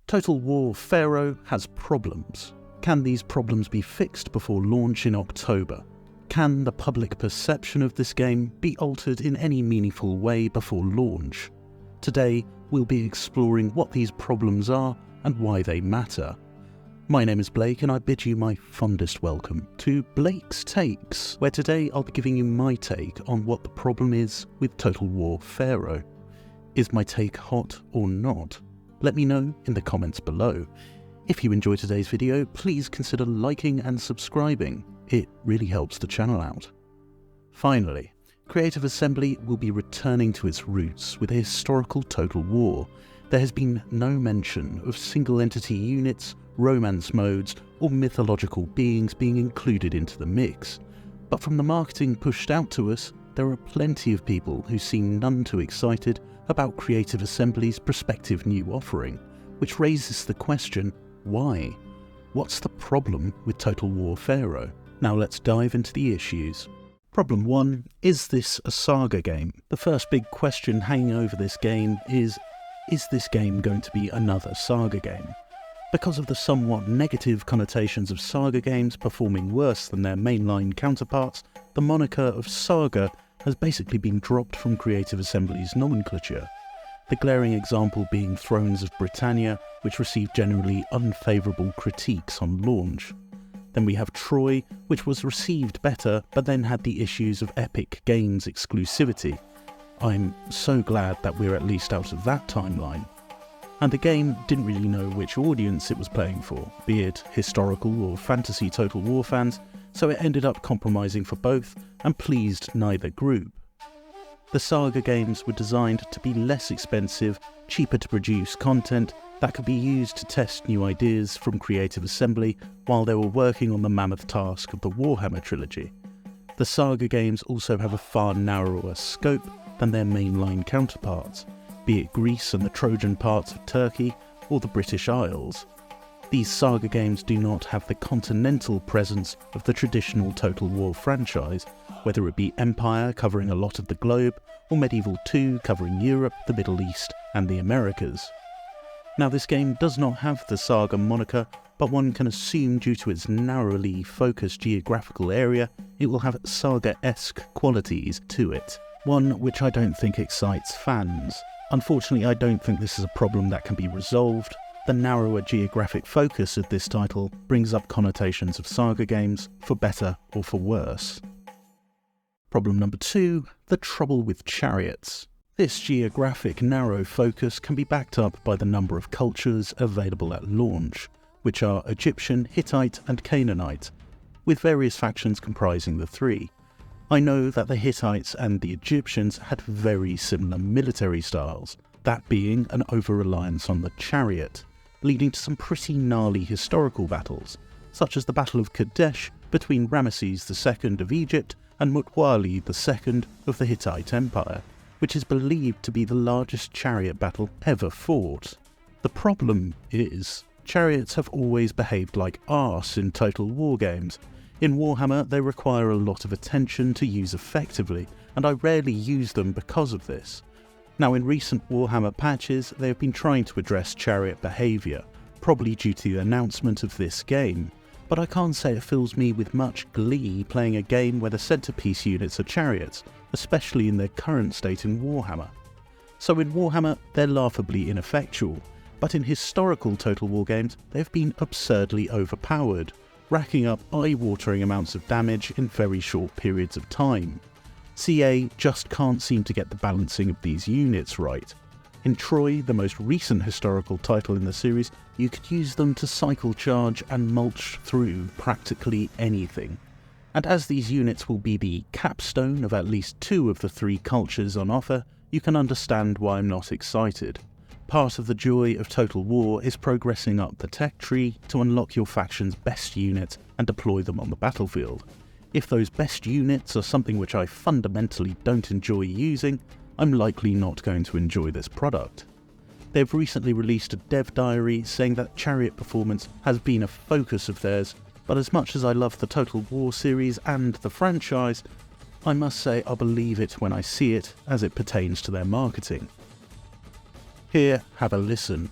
Total War Pharaoh has problems. Can these problems be fixed before launch in October? Can the public perception of this game be altered in any meaningful way before launch? Today, we'll be exploring what these problems are and why they matter. My name is Blake and I bid you my fondest welcome to Blake's Takes, where today I'll be giving you my take on what the problem is with Total War Pharaoh. Is my take hot or not? Let me know in the comments below. If you enjoyed today's video, please consider liking and subscribing. It really helps the channel out. Finally, Creative Assembly will be returning to its roots with a historical Total War. There has been no mention of single entity units, romance modes, or mythological beings being included into the mix. But from the marketing pushed out to us, there are plenty of people who seem none too excited about Creative Assembly's prospective new offering, which raises the question, why? What's the problem with Total War Pharaoh? Now let's dive into the issues. Problem 1, is this a saga game? The first big question hanging over this game is this game going to be another saga game? Because of the somewhat negative connotations of saga games performing worse than their mainline counterparts, the moniker of saga has basically been dropped from Creative Assembly's nomenclature. The glaring example being Thrones of Britannia, which received generally unfavourable critiques on launch. Then we have Troy, which was received better, but then had the issues of Epic Games exclusivity. I'm so glad that we're at least out of that timeline. And the game didn't really know which audience it was playing for, be it historical or fantasy Total War fans, so it ended up compromising for both and pleased neither group. The saga games were designed to be less expensive, cheaper to produce content that could be used to test new ideas from Creative Assembly while they were working on the mammoth task of the Warhammer trilogy. The saga games also have a far narrower scope than their mainline counterparts, be it Greece and the Trojan parts of Turkey or the British Isles. These saga games do not have the continental presence of the traditional Total War franchise, whether it be Empire covering a lot of the globe or Medieval 2 covering Europe, the Middle East and the Americas. Now this game does not have the saga moniker, but one can assume due to its narrowly focused geographical area, it will have saga-esque qualities to it, one which I don't think excites fans. Unfortunately, I don't think this is a problem that can be resolved. The narrower geographic focus of this title brings up connotations of saga games, for better or for worse. Problem number 2, the trouble with chariots. This geographic narrow focus can be backed up by the number of cultures available at launch, which are Egyptian, Hittite and Canaanite, with various factions comprising the three. I know that the Hittites and the Egyptians had very similar military styles, that being an over-reliance on the chariot, leading to some pretty gnarly historical battles, such as the Battle of Kadesh between Ramesses II of Egypt and Mutwali II of the Hittite Empire, which is believed to be the largest chariot battle ever fought. The problem is, chariots have always behaved like arse in Total War games. In Warhammer, they require a lot of attention to use effectively, and I rarely use them because of this. Now in recent Warhammer patches, they have been trying to address chariot behaviour, probably due to the announcement of this game, but I can't say it fills me with much glee playing a game where the centrepiece units are chariots, especially in their current state in Warhammer. So in Warhammer, they're laughably ineffectual, but in historical Total War games, they've been absurdly overpowered, racking up eye-watering amounts of damage in very short periods of time. CA just can't seem to get the balancing of these units right. In Troy, the most recent historical title in the series, you could use them to cycle charge and mulch through practically anything. And as these units will be the capstone of at least 2 of the 3 cultures on offer, you can understand why I'm not excited. Part of the joy of Total War is progressing up the tech tree to unlock your faction's best units and deploy them on the battlefield. If those best units are something which I fundamentally don't enjoy using, I'm likely not going to enjoy this product. They've recently released a dev diary saying that chariot performance has been a focus of theirs, but as much as I love the Total War series and the franchise, I must say I'll believe it when I see it as it pertains to their marketing. Here, have a listen.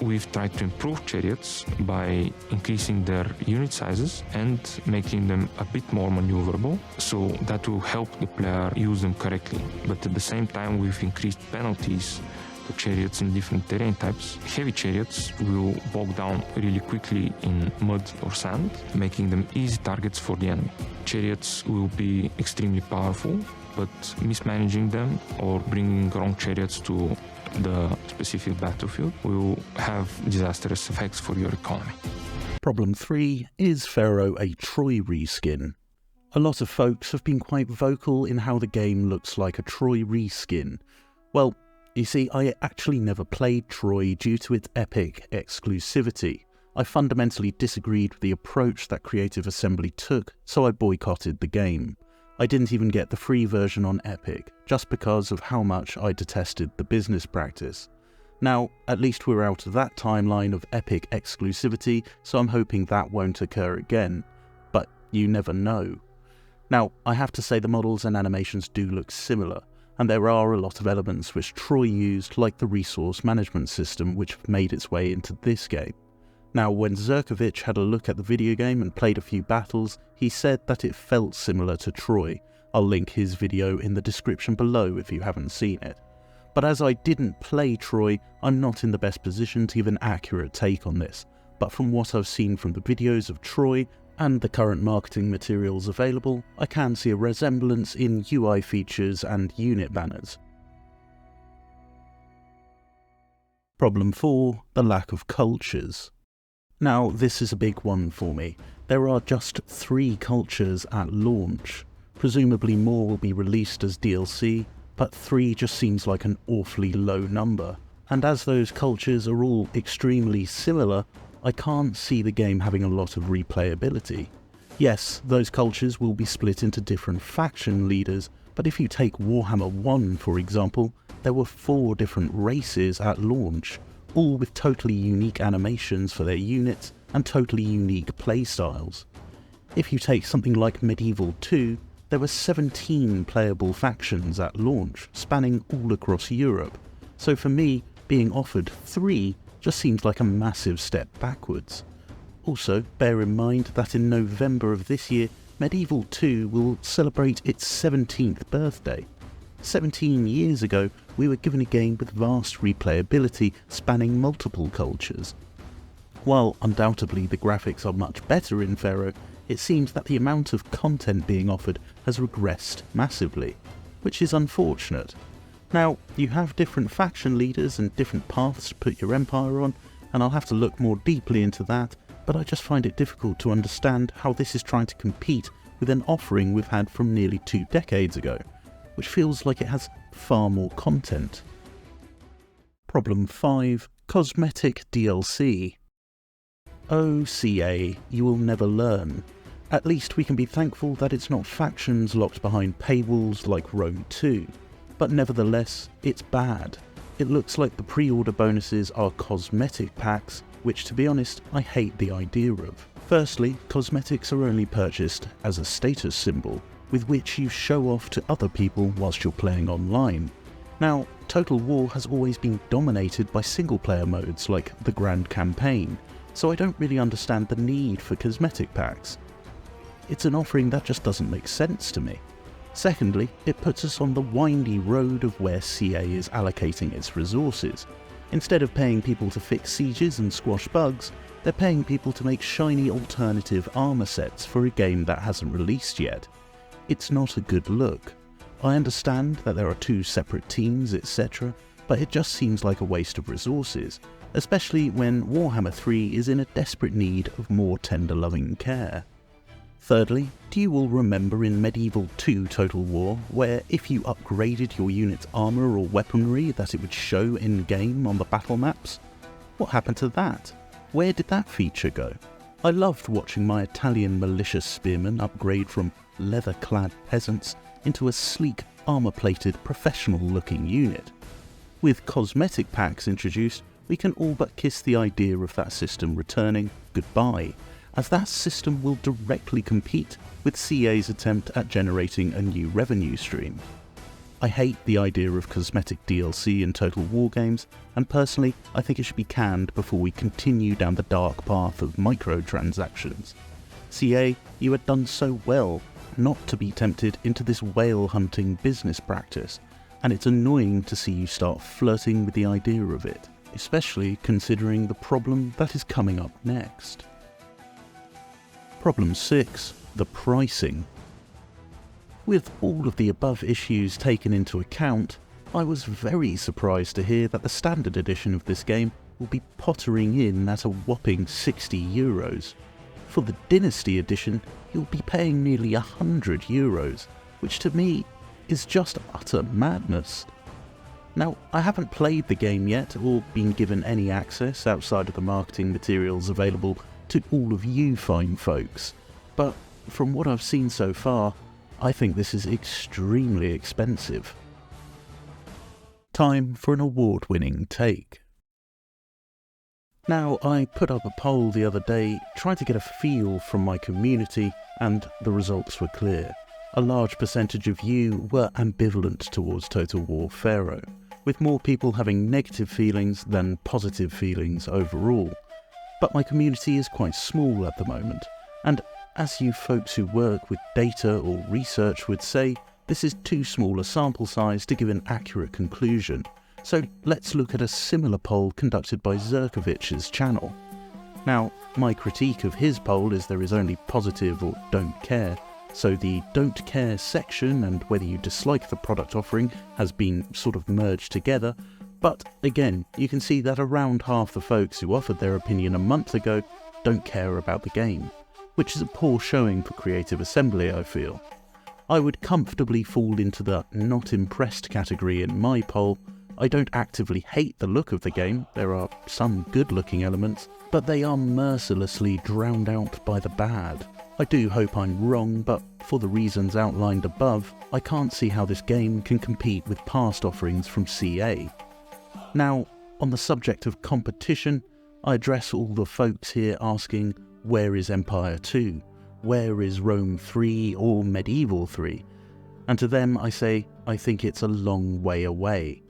We've tried to improve chariots by increasing their unit sizes and making them a bit more maneuverable, so that will help the player use them correctly. But at the same time, we've increased penalties to chariots in different terrain types. Heavy chariots will bog down really quickly in mud or sand, making them easy targets for the enemy. Chariots will be extremely powerful, but mismanaging them or bringing wrong chariots to the specific battlefield will have disastrous effects for your economy. Problem 3, is Pharaoh a Troy reskin? A lot of folks have been quite vocal in how the game looks like a Troy reskin. Well, you see, I actually never played Troy due to its Epic exclusivity. I fundamentally disagreed with the approach that Creative Assembly took, so I boycotted the game. I didn't even get the free version on Epic, just because of how much I detested the business practice. Now, at least we're out of that timeline of Epic exclusivity, so I'm hoping that won't occur again. But you never know. Now, I have to say the models and animations do look similar, and there are a lot of elements which Troy used, like the resource management system, which have made its way into this game. Now, when Zerkovich had a look at the video game and played a few battles, he said that it felt similar to Troy. I'll link his video in the description below if you haven't seen it. But as I didn't play Troy, I'm not in the best position to give an accurate take on this, but from what I've seen from the videos of Troy and the current marketing materials available, I can see a resemblance in UI features and unit banners. Problem 4, the lack of cultures. Now, this is a big one for me. There are just 3 cultures at launch. Presumably more will be released as DLC, but 3 just seems like an awfully low number. And as those cultures are all extremely similar, I can't see the game having a lot of replayability. Yes, those cultures will be split into different faction leaders, but if you take Warhammer 1 for example, there were 4 different races at launch, all with totally unique animations for their units and totally unique playstyles. If you take something like Medieval 2, there were 17 playable factions at launch, spanning all across Europe, so for me, being offered 3 just seems like a massive step backwards. Also, bear in mind that in November of this year, Medieval 2 will celebrate its 17th birthday. 17 years ago, we were given a game with vast replayability spanning multiple cultures. While undoubtedly the graphics are much better in Pharaoh, it seems that the amount of content being offered has regressed massively, which is unfortunate. Now, you have different faction leaders and different paths to put your empire on, and I'll have to look more deeply into that, but I just find it difficult to understand how this is trying to compete with an offering we've had from nearly 2 decades ago, which feels like it has far more content. Problem 5. Cosmetic DLC. Oh CA, you will never learn. At least we can be thankful that it's not factions locked behind paywalls like Rome 2, but nevertheless, it's bad. It looks like the pre-order bonuses are cosmetic packs, which to be honest, I hate the idea of. Firstly, cosmetics are only purchased as a status symbol, with which you show off to other people whilst you're playing online. Now, Total War has always been dominated by single-player modes like the Grand Campaign, so I don't really understand the need for cosmetic packs. It's an offering that just doesn't make sense to me. Secondly, it puts us on the windy road of where CA is allocating its resources. Instead of paying people to fix sieges and squash bugs, they're paying people to make shiny alternative armor sets for a game that hasn't released yet. It's not a good look. I understand that there are 2 separate teams, etc., but it just seems like a waste of resources, especially when Warhammer 3 is in a desperate need of more tender-loving care. Thirdly, do you all remember in Medieval 2 Total War, where if you upgraded your unit's armour or weaponry that it would show in-game on the battle maps? What happened to that? Where did that feature go? I loved watching my Italian militia spearmen upgrade from leather-clad peasants into a sleek, armour-plated, professional-looking unit. With cosmetic packs introduced, we can all but kiss the idea of that system returning goodbye, as that system will directly compete with CA's attempt at generating a new revenue stream. I hate the idea of cosmetic DLC in Total War games, and personally I think it should be canned before we continue down the dark path of microtransactions. CA, you had done so well not to be tempted into this whale hunting business practice, and it's annoying to see you start flirting with the idea of it, especially considering the problem that is coming up next. Problem 6. The pricing. With all of the above issues taken into account, I was very surprised to hear that the standard edition of this game will be pottering in at a whopping €60. For the Dynasty edition, you'll be paying nearly €100, which to me is just utter madness. Now, I haven't played the game yet or been given any access outside of the marketing materials available to all of you fine folks, but from what I've seen so far, I think this is extremely expensive. Time for an award-winning take. Now, I put up a poll the other day trying to get a feel from my community, and the results were clear. A large percentage of you were ambivalent towards Total War Pharaoh, with more people having negative feelings than positive feelings overall. But my community is quite small at the moment, and as you folks who work with data or research would say, this is too small a sample size to give an accurate conclusion. So let's look at a similar poll conducted by Zerkovich's channel. Now, my critique of his poll is there is only positive or don't care, so the don't care section and whether you dislike the product offering has been sort of merged together, but again, you can see that around half the folks who offered their opinion a month ago don't care about the game, which is a poor showing for Creative Assembly, I feel. I would comfortably fall into the not impressed category in my poll. I don't actively hate the look of the game, there are some good looking elements, but they are mercilessly drowned out by the bad. I do hope I'm wrong, but for the reasons outlined above, I can't see how this game can compete with past offerings from CA. Now, on the subject of competition, I address all the folks here asking, where is Empire 2? Where is Rome 3 or Medieval 3? And to them I say, I think it's a long way away.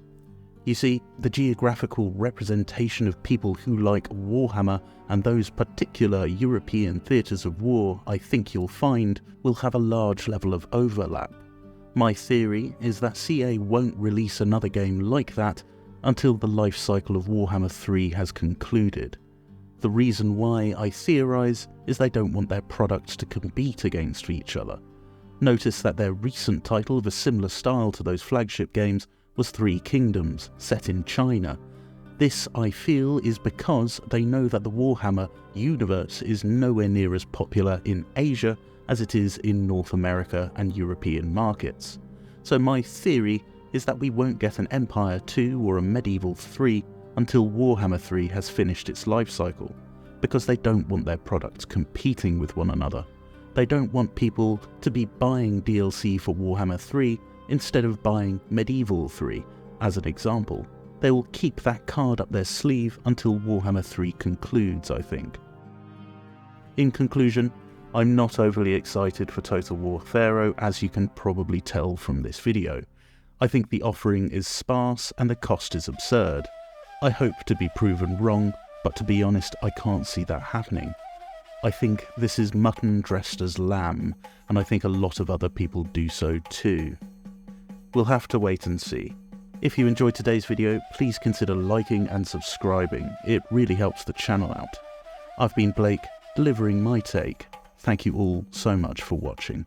You see, the geographical representation of people who like Warhammer and those particular European theatres of war I think you'll find will have a large level of overlap. My theory is that CA won't release another game like that until the life cycle of Warhammer 3 has concluded. The reason why I theorise is they don't want their products to compete against each other. Notice that their recent title of a similar style to those flagship games was 3 Kingdoms, set in China. This, I feel, is because they know that the Warhammer universe is nowhere near as popular in Asia as it is in North America and European markets. So my theory is that we won't get an Empire 2 or a Medieval 3 until Warhammer 3 has finished its life cycle, because they don't want their products competing with one another. They don't want people to be buying DLC for Warhammer 3 instead of buying Medieval 3, as an example. They will keep that card up their sleeve until Warhammer 3 concludes, I think. In conclusion, I'm not overly excited for Total War Pharaoh, as you can probably tell from this video. I think the offering is sparse and the cost is absurd. I hope to be proven wrong, but to be honest, I can't see that happening. I think this is mutton dressed as lamb, and I think a lot of other people do so too. We'll have to wait and see. If you enjoyed today's video, please consider liking and subscribing. It really helps the channel out. I've been Blake, delivering my take. Thank you all so much for watching.